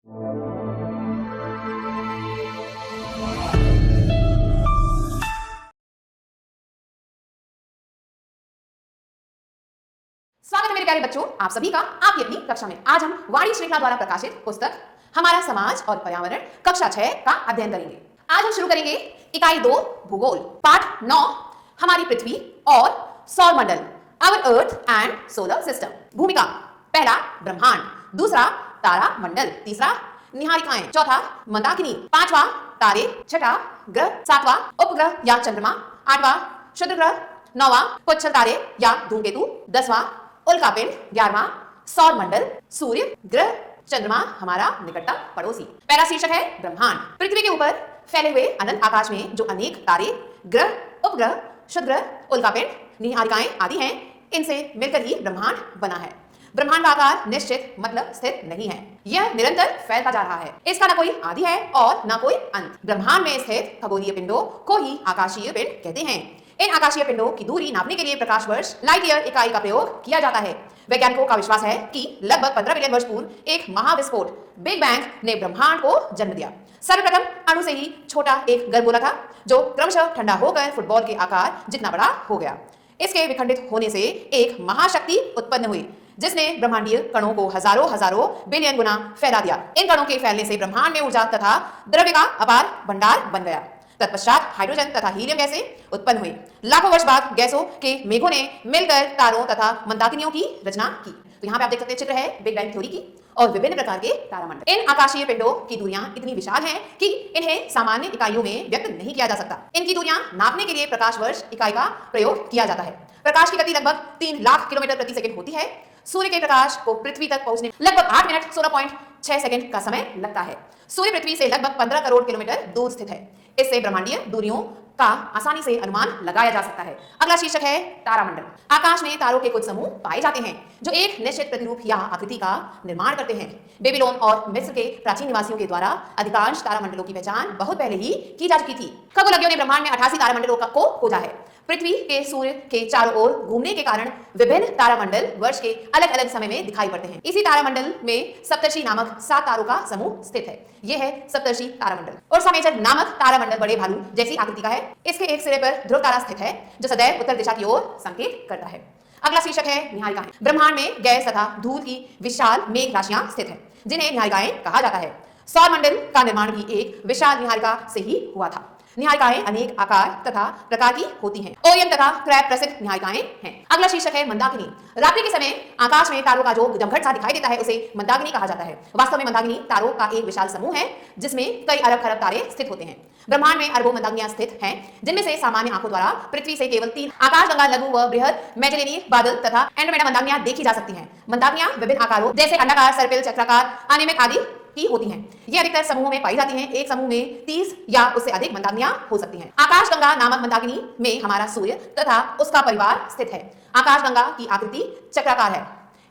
स्वागत है मेरे प्यारे बच्चों, आप सभी का आपकी अपनी कक्षा में। आज हम वाणी श्रृंखला द्वारा प्रकाशित पुस्तक हमारा समाज और पर्यावरण कक्षा 6 का अध्ययन करेंगे। आज हम शुरू करेंगे इकाई 2 भूगोल पाठ 9 हमारी पृथ्वी और सौर मंडल, our earth and solar system. भूमिका, पहला ब्रह्मांड, दूसरा तारा मंडल, तीसरा निहारिकाएं, चौथा मंदाकिनी, पांचवा तारे, छठा ग्रह, सातवां उपग्रह या चंद्रमा, आठवां क्षुद्र ग्रह, नौवां पुच्छल तारे या धूमकेतु, 10वां उल्कापिंड, 11वां सौर मंडल, सूर्य, ग्रह, चंद्रमा हमारा निकटतम पड़ोसी। पहला शीर्षक है ब्रह्मांड। पृथ्वी के ऊपर फैले हुए अनंत आकाश में जो अनेक तारे, ग्रह, उपग्रह, क्षुद्र, उल्कापिंड, निहारिकाएं आदि हैं, इनसे मिलकर ही ब्रह्मांड बना है। ब्रह्मांड का आकार निश्चित मतलब स्थिर नहीं है, यह निरंतर फैलता जा रहा है। इसका ना कोई आदि है और ना कोई अंत। ब्रह्मांड में स्थित खगोलीय पिंडों को ही आकाशीय पिंड कहते हैं। इन आकाशीय पिंडों की दूरी नापने के लिए प्रकाश वर्ष लाइट ईयर इकाई का प्रयोग किया जाता है। वैज्ञानिकों का विश्वास है कि लगभग 15 बिलियन वर्ष पूर्व एक महाविस्फोट बिग बैंग ने ब्रह्मांड को जन्म दिया। सर्वप्रथम अणु से ही छोटा एक गर्भगोला था जो क्रमशः ठंडा होकर फुटबॉल के आकार जितना बड़ा हो गया। इसके विखंडित होने से एक महाशक्ति उत्पन्न हुई जिसने ब्रह्मांडीय कणों को हजारों बिलियन गुना फैला दिया। इन कणों के फैलने से ब्रह्मांड में ऊर्जा तथा द्रव्य का अपार भंडार बन गया। तत्पश्चात हाइड्रोजन तथा हीलियम गैसें उत्पन्न हुई। लाखों वर्ष बाद गैसों के मेघों ने मिलकर तारों तथा मंदाकिनियों की रचना की। तो यहाँ पे आप देख सकते हैं चित्र है बिग बैंग थ्योरी की और विभिन्न प्रकार के तारामंडल। इन आकाशीय पिंडों की दूरियां इतनी विशाल हैं कि इन्हें सामान्य इकाइयों में व्यक्त नहीं किया जा सकता। इनकी दूरियां नापने के लिए प्रकाश वर्ष इकाई का प्रयोग किया जाता है। प्रकाश की गति लगभग 3 लाख किलोमीटर प्रति सेकंड होती है। सूर्य के प्रकाश को पृथ्वी तक पहुंचने लगभग 8 मिनट 16.6 सेकंड का समय लगता है। सूर्य पृथ्वी से लगभग 15 करोड़ किलोमीटर दूर स्थित है। इससे ब्रह्मांडीय दूरियों का आसानी से अनुमान लगाया जा सकता है। अगला शीर्षक है तारामंडल। आकाश में तारों के कुछ समूह पाए जाते हैं जो एक निश्चित प्रतिरूप या आकृति का निर्माण करते हैं। बेबीलोन और मिस्र के प्राचीन निवासियों के द्वारा अधिकांश तारामंडलों की पहचान बहुत पहले ही की जा चुकी थी। खगोलज्ञों ने ब्रह्मांड में 88 तारामंडलों को खोजा है। पृथ्वी के सूर्य के चारों ओर घूमने के कारण विभिन्न तारामंडल वर्ष के अलग अलग समय में दिखाई पड़ते हैं। इसी तारामंडल में सप्तर्षि नामक 7 तारों का समूह स्थित है। यह है सप्तर्षि तारामंडल। और समेचर नामक तारामंडल बड़े भालू जैसी आकृति का है। इसके एक सिरे पर ध्रुव तारा स्थित है जो सदैव उत्तर दिशा की ओर संकेत करता है। अगला शीर्षक है निहारिकाएं। ब्रह्मांड में गैस तथा धूल की विशाल मेघ राशियां स्थित है जिन्हें निहारिकाएं कहा जाता है। सौर मंडल का निर्माण भी एक विशाल निहारिका से ही हुआ था। निहारिकाएं अनेक आकार तथा प्रकार की होती हैं। ओरियन तथा क्रैब प्रसिद्ध निहारिकाएं हैं। अगला शीर्षक है मंदाकिनी। रात्रि के समय आकाश में तारों का जो जमघट सा दिखाई देता है उसे मंदाकिनी कहा जाता है। वास्तव में मंदाकिनी तारों का एक विशाल समूह है जिसमें कई अरब खरब तारे स्थित होते हैं। ब्रह्मांड में अरबों मंदाकिनियां स्थित हैं जिनमें से सामान्य आंखों द्वारा पृथ्वी से केवल 3 आकाशगंगा, लघु व बृहद मैजेलेनियन बादल तथा एंड्रोमेडा मंदाकिनियां देखी जा सकती हैं। मंदाकिनियां विभिन्न आकारों जैसे अंडाकार, सर्पिल, चक्राकार, अनियमित आदि की होती हैं। ये अधिकतर समूहों में पाई जाती हैं। एक समूह में 30 या उससे अधिक मंदाकिनियां हो सकती हैं। आकाशगंगा नामक मंदाकिनी में हमारा सूर्य तथा उसका परिवार स्थित है। आकाशगंगा की आकृति चक्राकार है।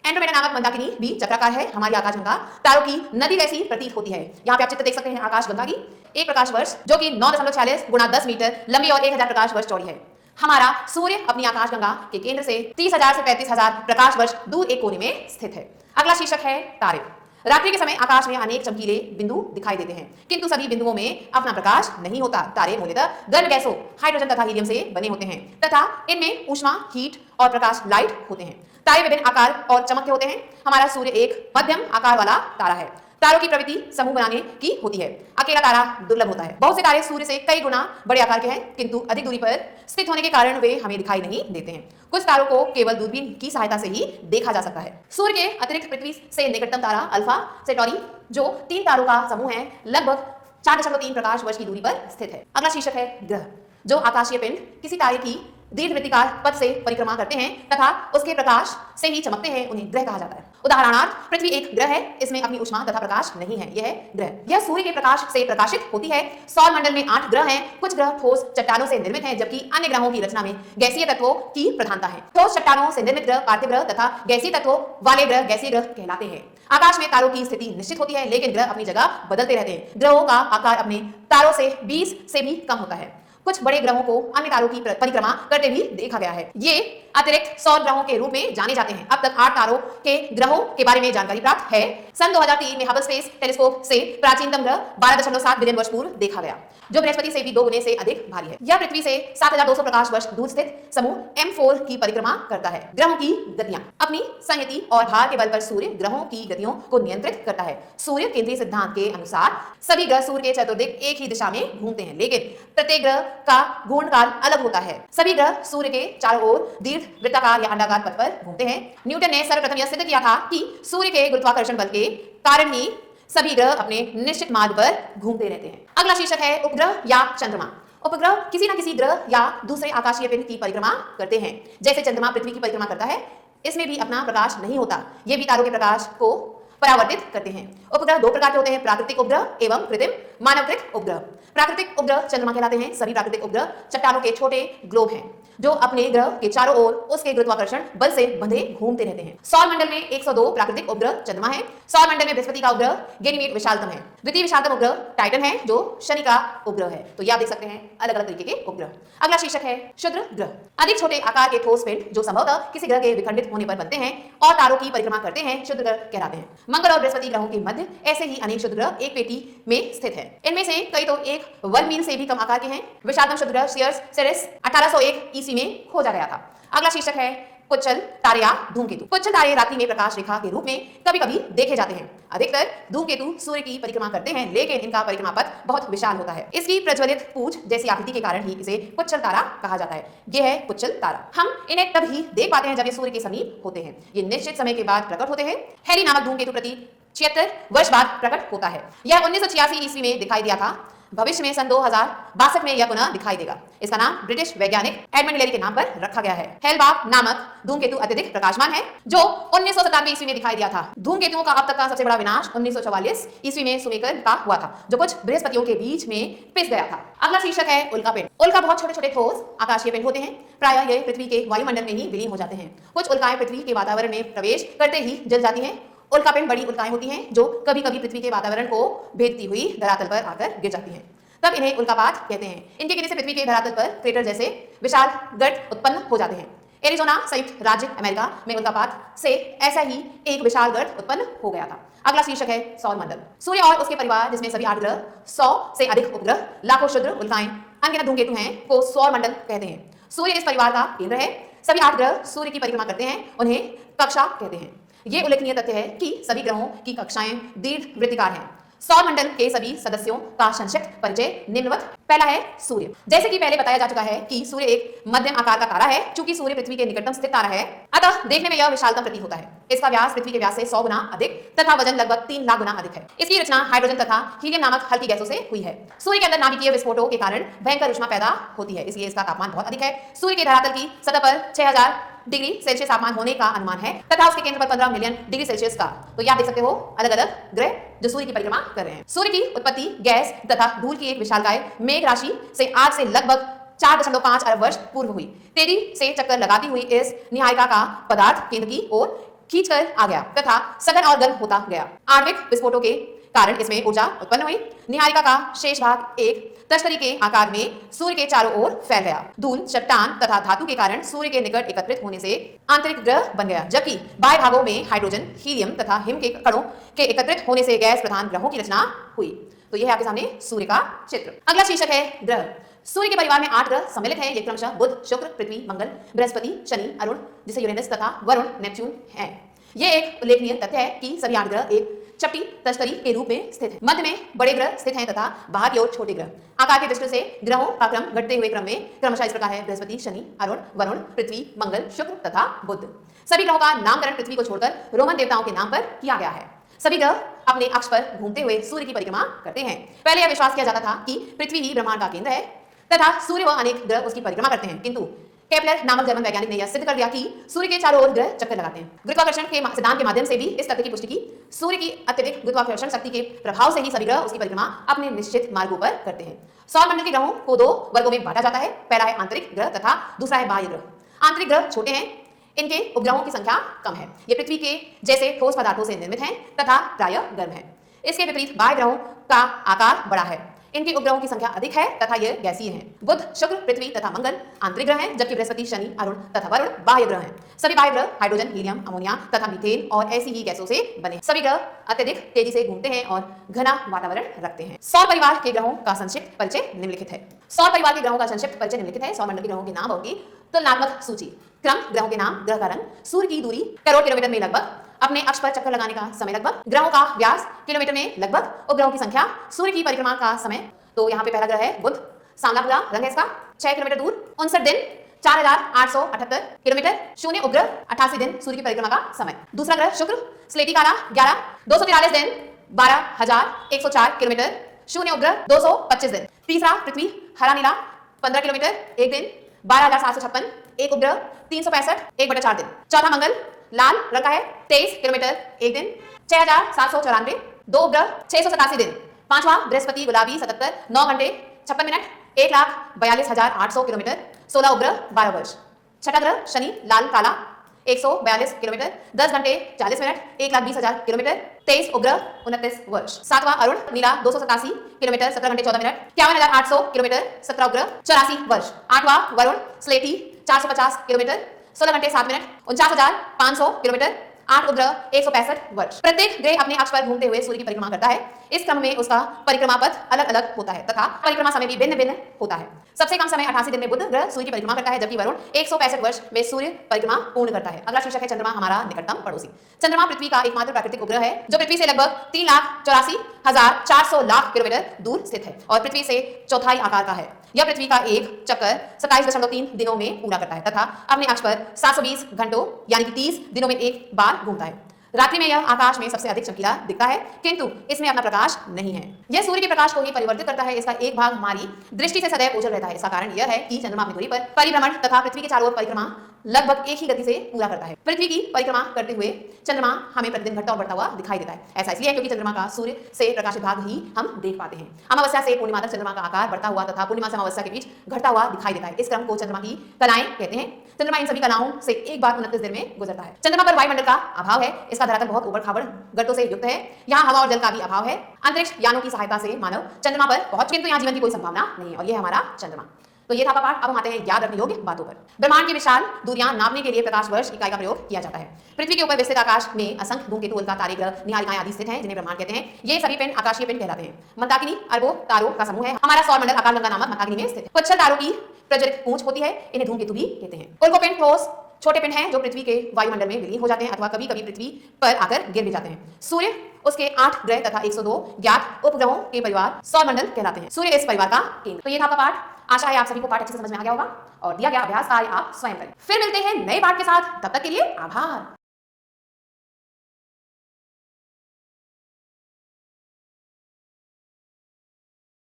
एंड्रोमेडा नामक मंदाकिनी भी चक्राकार है। हमारी आकाशगंगा तारों की नदी जैसी प्रतीत होती है। यहाँ पे आप चित्र देख सकते हैं आकाशगंगा की। एक प्रकाश वर्ष जो कि 9.46 गुणा 10 मीटर लंबी और 1000 प्रकाश वर्ष चौड़ी है। हमारा सूर्य अपनी आकाशगंगा के केंद्र से 30,000 से 35,000 प्रकाश वर्ष दूर एक कोने में स्थित है। अगला शीर्षक है तारे। रात्रि के समय आकाश में अनेक चमकीले बिंदु दिखाई देते हैं किंतु सभी बिंदुओं में अपना प्रकाश नहीं होता। तारे मूलतः गर्म गैसों हाइड्रोजन तथा हीलियम से बने होते हैं तथा इनमें ऊष्मा, हीट और प्रकाश लाइट होते हैं। तारे विभिन्न आकार और चमक के होते हैं। हमारा सूर्य एक मध्यम आकार वाला तारा है। तारों की प्रवृत्ति समूह बनाने की होती है। अकेला तारा दुर्लभ होता है। बहुत से तारे सूर्य से कई गुना बड़े आकार के हैं किंतु अधिक दूरी पर स्थित होने के कारण वे हमें दिखाई नहीं देते हैं। कुछ तारों को केवल दूरबीन की सहायता से ही देखा जा सकता है। सूर्य के अतिरिक्त पृथ्वी से निकटतम तारा अल्फा सेंटौरी जो 3 तारों का समूह है लगभग 4.3 प्रकाश वर्ष की दूरी पर स्थित है। अगला शीर्षक है ग्रह। जो आकाशीय पिंड किसी तारे की दीर्घवृत्तिकार पथ से परिक्रमा करते हैं तथा उसके प्रकाश से ही चमकते हैं उन्हें ग्रह कहा जाता है। उदाहरणार्थ पृथ्वी एक ग्रह है। इसमें अपनी ऊष्मा तथा प्रकाश नहीं है। यह ग्रह यह सूर्य के प्रकाश से प्रकाशित होती है। सौर मंडल में 8 ग्रह हैं। कुछ ग्रह ठोस चट्टानों से निर्मित हैं जबकि अन्य ग्रहों की रचना में गैसीय तत्वों की प्रधानता है। ठोस चट्टानों से निर्मित ग्रह पार्थिव ग्रह तथा गैसीय तत्वों वाले ग्रह गैसीय ग्रह कहलाते हैं। आकाश में तारों की स्थिति निश्चित होती है लेकिन ग्रह अपनी जगह बदलते रहते हैं। ग्रहों का आकार अपने तारों से 20 से भी कम होता है। कुछ बड़े ग्रहों को अन्य तारों की परिक्रमा करते भी देखा गया है। ये अतिरिक्त सौर ग्रहों के रूप में जाने जाते हैं। अब तक 8 तारों के ग्रहों के बारे में जानकारी प्राप्त है। सन 2003 में हबल स्पेस टेलीस्कोप से प्राचीनतम ग्रह 12.7 बिलियन वर्ष पूर्व देखा गया, जो बृहस्पति से भी 2 गुने से अधिक भारी है। यह पृथ्वी से 7200 प्रकाश वर्ष दूर स्थित समूह M4 की परिक्रमा करता है। ग्रहों की गतियां अपनी संहति और भार के बल पर सूर्य ग्रहों की गतियों को नियंत्रित करता है। सूर्य केंद्रीय सिद्धांत के अनुसार सभी ग्रह सूर्य के चतुर्दिक एक ही दिशा में घूमते हैं, लेकिन प्रत्येक ग्रह का घूर्णन अलग होता है। सभी ग्रह सूर्य के चारों ओर दीर्घ वृत्ताकार या अंडाकार पथ पर घूमते हैं। न्यूटन ने सर्वप्रथम यह सिद्ध किया था कि सूर्य के गुरुत्वाकर्षण बल के कारण ही सभी ग्रह अपने निश्चित मार्ग पर घूमते रहते हैं। अगला शीर्षक है उपग्रह या चंद्रमा। उपग्रह किसी न किसी ग्रह या दूसरे आकाशीय पिंड की परिक्रमा करते हैं। जैसे चंद्रमा पृथ्वी की परिक्रमा करता है, इसमें भी अपना प्रकाश नहीं होता, ये भी तारों के प्रकाश को परावर्तित करते हैं। उपग्रह 2 प्रकार के होते हैं, प्राकृतिक उपग्रह एवं कृत्रिम मानवकृत उपग्रह। प्राकृतिक उपग्रह चंद्रमा कहलाते हैं। सभी प्राकृतिक उपग्रह चट्टानों के छोटे ग्लोब हैं जो अपने ग्रह के चारों ओर उसके गुरुत्वाकर्षण बल से बंधे घूमते रहते हैं। सौर मंडल में 102 प्राकृतिक उपग्रह चंद्रमा है। सौर मंडल में बृहस्पति का उपग्रह गैनीमेड विशालतम है। द्वितीय विशालतम उपग्रह टाइटन है जो शनि का उपग्रह है। तो ये आप देख सकते हैं अलग अलग तरीके के उपग्रह। अगला शीर्षक है क्षुद्र ग्रह। अधिक छोटे आकार के ठोस पिंड जो संभवतः किसी ग्रह के विखंडित होने पर बनते हैं और तारों की परिक्रमा करते हैं, क्षुद्र ग्रह कहलाते हैं। मंगल और बृहस्पति ग्रहों के मध्य ऐसे ही अनेक क्षुद्र ग्रह एक पेटी में स्थित है। इनमें से कई तो 1 वर्ग मील से भी कम आकार के हैं। विशालतम क्षुद्र ग्रह सियर्स 1801 ईस्वी में खोजा गया था। अगला शीर्षक है पुच्छल तारे या धूमकेतु। पुच्छल तारे रात्रि में प्रकाश रेखा के रूप में कभी-कभी देखे जाते हैं। अधिकतर धूमकेतु सूर्य की परिक्रमा करते हैं, लेकिन इनका परिक्रमा पथ बहुत विशाल होता है। इसकी प्रज्वलित पूंछ जैसी आकृति के कारण ही इसे पुच्छल तारा कहा जाता है। यह है पुच्छल तारा। हम इन्हें तभी देख पाते हैं जब ये सूर्य के समीप होते हैं। ये निश्चित समय के बाद प्रकट होते हैं। हैरी नामक धूमकेतु प्रति 76 वर्ष बाद प्रकट होता है। यह 1986 ईस्वी में दिखाई दिया था। भविष्य में सन 2062 में यह पुनः दिखाई देगा। इसका नाम ब्रिटिश वैज्ञानिक एडमंड हिलेरी के नाम पर रखा गया है। हेलबाग नामक धूमकेतु अत्यधिक प्रकाशमान है जो 1997 ईस्वी में दिखाई दिया था। धूमकेतुओं का अब तक का सबसे बड़ा विनाश 1944 ईस्वी में सुमेकर का हुआ था, जो कुछ बृहस्पतियों के बीच में पिस गया था। अगला शीर्षक है उल्का पिंड। उल्का बहुत छोटे छोटे ठोस आकाशीय पिंड होते हैं। प्रायः ये पृथ्वी के वायुमंडल में ही विलीन हो जाते हैं। कुछ उल्काएं पृथ्वी के वातावरण में प्रवेश करते ही जल जाती हैं। उल्का पिंड बड़ी उल्काएं होती हैं जो कभी कभी पृथ्वी के वातावरण को भेदती हुई धरातल पर आकर गिर जाती हैं, तब इन्हें उल्कापात कहते हैं। इनके गिरने से पृथ्वी के धरातल पर क्रेटर जैसे विशाल गर्त उत्पन्न हो जाते हैं। एरिजोना संयुक्त राज्य अमेरिका में उल्कापात से ऐसा ही एक विशाल गर्त उत्पन्न हो गया था। अगला शीर्षक है सौर मंडल। सूर्य और उसके परिवार जिसमें सभी 8 ग्रह, 100 से अधिक उपग्रह, लाखों क्षुद्र उल्काएं, अनगिनत धूमकेतु हैं को सौर मंडल कहते हैं। सूर्य इस परिवार का केंद्र है। सभी 8 ग्रह सूर्य की परिक्रमा करते हैं, उन्हें कक्षा कहते हैं। ये उल्लेखनीय तथ्य है कि सभी ग्रहों की कक्षाएं दीर्घवृत्ताकार हैं। सौर मंडल के सभी सदस्यों का संक्षिप्त परिचय निम्नवत। पहला है सूर्य। जैसे कि पहले बताया जा चुका है कि सूर्य एक मध्यम आकार का तारा है। चूंकि सूर्य पृथ्वी के निकटतम स्थित तारा है, अतः देखने में यह विशालतम प्रतीत होता है। इसका व्यास पृथ्वी के व्यास से 100 गुना अधिक तथा वजन लगभग 3 लाख गुना अधिक है। इसकी रचना हाइड्रोजन तथा हीलियम नामक हल्की गैसों से हुई है। सूर्य के अंदर नाभिकीय विस्फोटों के कारण भयंकर ऊष्मा पैदा होती है, इसलिए इसका तापमान बहुत अधिक है। सूर्य के धरातल की सतह पर 6000 डिग्री सेल्सियस तापमान होने का अनुमान है तथा उसके केंद्र पर 15 मिलियन डिग्री सेल्सियस का। तो ये आप देख सकते हो अलग अलग ग्रह जो सूर्य की परिक्रमा कर रहे हैं। सूर्य की उत्पत्ति गैस तथा धूल की एक विशालकाय मेघ राशि से आज से लगभग 4.5 अरब वर्ष पूर्व हुई। तेजी से चक्कर लगाती हुई इस निहायिका का पदार्थ केंद्र की ओर खींचकर आ गया तथा सघन और गर्म होता गया। आणविक विस्फोटों के कारण इसमें ऊर्जा उत्पन्न हुई। निहारिका का शेष भाग एक तश्तरी के आकार में सूर्य के चारों ओर फैल गया। धूल, चट्टान तथा धातु के कारण सूर्य के निकट एकत्रित होने से आंतरिक ग्रह बन गया, जबकि बाह्य भागों में हाइड्रोजन, हीलियम तथा हिम के कणों के एकत्रित होने से गैस प्रधान ग्रहों की रचना हुई। तो यह है आपके सामने सूर्य का चित्र। अगला शीर्षक है ग्रह। सूर्य के परिवार में 8 ग्रह सम्मिलित हैं। ये क्रमशः बुध, शुक्र, पृथ्वी, मंगल, बृहस्पति, शनि, अरुण जिसे यूरेनस तथा वरुण, नेपच्यून है। यह एक उल्लेखनीय तथ्य है कि सभी 8 ग्रह एक चपटी तश्तरी के रूप में स्थित है। मध्य में बड़े ग्रह स्थित हैं तथा बाहर की ओर छोटे ग्रह। आकार की दृष्टि से ग्रहों का क्रम घटते हुए क्रम में क्रमशः इस प्रकार है: बृहस्पति, शनि, अरुण, वरुण, पृथ्वी, मंगल, शुक्र तथा बुध। सभी ग्रहों का नामकरण पृथ्वी को छोड़कर रोमन देवताओं के नाम पर किया गया है। सभी ग्रह अपने अक्ष पर घूमते हुए सूर्य की परिक्रमा करते हैं। पहले यह विश्वास किया जाता था कि पृथ्वी ही ब्रह्मांड का केंद्र है तथा सूर्य व अनेक ग्रह उसकी परिक्रमा करते हैं, किंतु केपलर नामक जर्मन वैज्ञानिक ने यह सिद्ध कर दिया कि सूर्य के चारों ओर ग्रह चक्कर लगाते हैं। गुरुत्वाकर्षण के सिद्धांत के माध्यम से भी इस तथ्य की पुष्टि की। सूर्य की अत्यधिक गुरुत्वाकर्षण शक्ति के प्रभाव से ही सभी ग्रह उसकी परिक्रमा अपने निश्चित मार्गों पर करते हैं। सौर मंडल के ग्रहों को 2 वर्गों में बांटा जाता है। पहला है आंतरिक ग्रह तथा दूसरा है बाह्य ग्रह। आंतरिक ग्रह छोटे हैं, इनके उपग्रहों की संख्या कम है। ये पृथ्वी के जैसे ठोस पदार्थों से निर्मित हैं तथा प्रायः गर्म है। इसके विपरीत बाह्य ग्रहों का आकार बड़ा है। इनके उपग्रहों की संख्या अधिक है तथा ये गैसीय हैं। बुध, शुक्र, पृथ्वी तथा मंगल आंतरिक ग्रह हैं, जबकि बृहस्पति, शनि, अरुण तथा वरुण बाह्य ग्रह हैं। सभी बाह्य ग्रह हाइड्रोजन, हीलियम, अमोनिया तथा मीथेन और ऐसी ही गैसों से बने। सभी ग्रह अत्यधिक तेजी से घूमते हैं और घना वातावरण रखते हैं। सौर परिवार के ग्रहों का संक्षिप्त परिचय निम्नलिखित है। सौर परिवार के ग्रहों का संक्षिप्त परिचय निम्नलिखित है। सौरमंडल के ग्रहों के नाम और उनकी तुलनात्मक सूची। क्रम, ग्रहों के नाम, ग्रह का रंग, सूर्य की दूरी करोड़ किलोमीटर में लगभग, अपने अक्ष पर चक्कर लगाने का समय लगभग, ग्रहों का व्यास किलोमीटर में लगभग, उपग्रहों की संख्या, सूर्य की परिक्रमा का समय। तो यहाँ पे पहला ग्रह है बुध, सांवला भूरा रंग है इसका, 6 किलोमीटर दूर, 59 दिन, 4878 किलोमीटर, शून्य उपग्रह, 88 दिन सूर्य की परिक्रमा का समय। दूसरा ग्रह शुक्र, स्लेटी काला 11, 243 दिन, 12104 किलोमीटर, शून्य उपग्रह, 225 दिन। तीसरा पृथ्वी, हरा नीला 15 किलोमीटर, 1 दिन, 12756, एक उपग्रह, 365, 1/4 दिन। चौथा मंगल, लाल रंग का है, 23 किलोमीटर, 1 दिन, 6794, 2 उपग्रह, 687 दिन। पांचवा बृहस्पति, गुलाबी 77, 9 घंटे 56 मिनट, 1,42,800 किलोमीटर, 16 उपग्रह, 12 वर्ष। छठा ग्रह शनि, लाल काला 142 किलोमीटर, 10 घंटे 40 मिनट, 1,20,000 किलोमीटर, 23 उपग्रह, 29 वर्ष। सातवां अरुण, नीला 287 किलोमीटर, 17 घंटे 14 मिनट, 51,800 किलोमीटर, 17 उपग्रह, 84 वर्ष। आठवां वरुण, स्लेटी 450 किलोमीटर, 16 घंटे 7 मिनट, 49,500 किलोमीटर, 8 उपग्रह, 165 वर्ष। प्रत्येक ग्रह अपने अक्ष पर घूमते हुए सूर्य की परिक्रमा करता है। इस क्रम में उसका परिक्रमा पथ अलग अलग होता है तथा परिक्रमा समय भी भिन्न भिन्न होता है। सबसे कम समय 88 दिन में बुध ग्रह सूर्य की परिक्रमा करता है, जबकि वरुण 165 वर्ष में सूर्य परिक्रमा पूर्ण करता है। अगला शीर्षक है चंद्रमा, हमारा निकटतम पड़ोसी। चंद्रमा पृथ्वी का एकमात्र प्राकृतिक उपग्रह है जो पृथ्वी से लगभग 3,84,400 लाख किलोमीटर दूर स्थित है और पृथ्वी से चौथाई आकार का है। यह पृथ्वी का एक चक्कर 27.3 दिनों में पूरा करता है तथा अपने अक्ष पर 720 घंटों यानी कि 30 दिनों में एक बार घूमता है। रात्रि में यह आकाश में सबसे अधिक चमकीला दिखता है, किंतु इसमें अपना प्रकाश नहीं है। यह सूर्य के प्रकाश को ही परिवर्तित करता है। इसका एक भाग हमारी दृष्टि से सदैव ओझल रहता है। इसका कारण यह है कि चंद्रमा अपनी दूरी पर परिभ्रमण तथा पृथ्वी के चारों ओर परिक्रमा लगभग एक ही गति से पूरा करता है। पृथ्वी की परिक्रमा करते हुए चंद्रमा हमें प्रतिदिन घटता और बढ़ता हुआ दिखाई देता है। ऐसा इसलिए है क्योंकि चंद्रमा का सूर्य से प्रकाशित भाग ही हम देख पाते हैं। अमावस्या से पूर्णिमा तक चंद्रमा का आकार बढ़ता हुआ तथा पूर्णिमा से अमावस्या के बीच घटता हुआ दिखाई देता है। इस क्रम को चंद्रमा की कलाएं कहते हैं। चंद्रमा इन सभी कलाओं से एक बार 29 दिन में गुजरता है। चंद्रमा पर वायुमंडल का अभाव है। इसका धरातल बहुत उबड़-खाबड़ गर्तों से युक्त है। यहाँ हवा और जल का भी अभाव है। अंतरिक्ष यानों की सहायता से मानव चंद्रमा पर पहुंच, किंतु यहाँ जीवन की कोई संभावना नहीं है और यह हमारा चंद्रमा। तो ये था पाठ। अब हम आते हैं याद रखने योग्य बातों पर। ब्रह्मांड की विशाल दूरियां नापने के लिए प्रकाश वर्ष इकाई का प्रयोग किया जाता है। पृथ्वी के ऊपर विस्तृत आकाश में असंख्य धूमकेतु, उल्का, तारे, ग्रह, निहारिकाएं आदि स्थित हैं, जिन्हें ब्रह्मांड कहते हैं। ये सभी पिंड आकाशीय पिंड कहलाते हैं। मंदाकिनी अरबों तारों का समूह है। हमारा सौरमंडल आकाशगंगा नामक मंदाकिनी में स्थित है। पुच्छर तारों की प्रज्वलित पूंछ होती है, इन्हें धूमकेतु भी कहते हैं। उल्कोपिंड ठोस छोटे पिंड हैं जो पृथ्वी के वायुमंडल में विलीन हो जाते हैं अथवा कभी कभी पृथ्वी पर आकर गिर भी जाते हैं। सूर्य, उसके 8 ग्रह तथा 102 ज्ञात उपग्रहों के परिवार सौरमंडल कहलाते हैं। सूर्य इस परिवार का केंद्र। तो ये था आपका पाठ। आशा है आप सभी को पाठ अच्छे से समझ में आ गया होगा और दिया गया अभ्यास कार्य आप स्वयं करें। फिर मिलते हैं नए पाठ के साथ। तब तक के लिए आभार।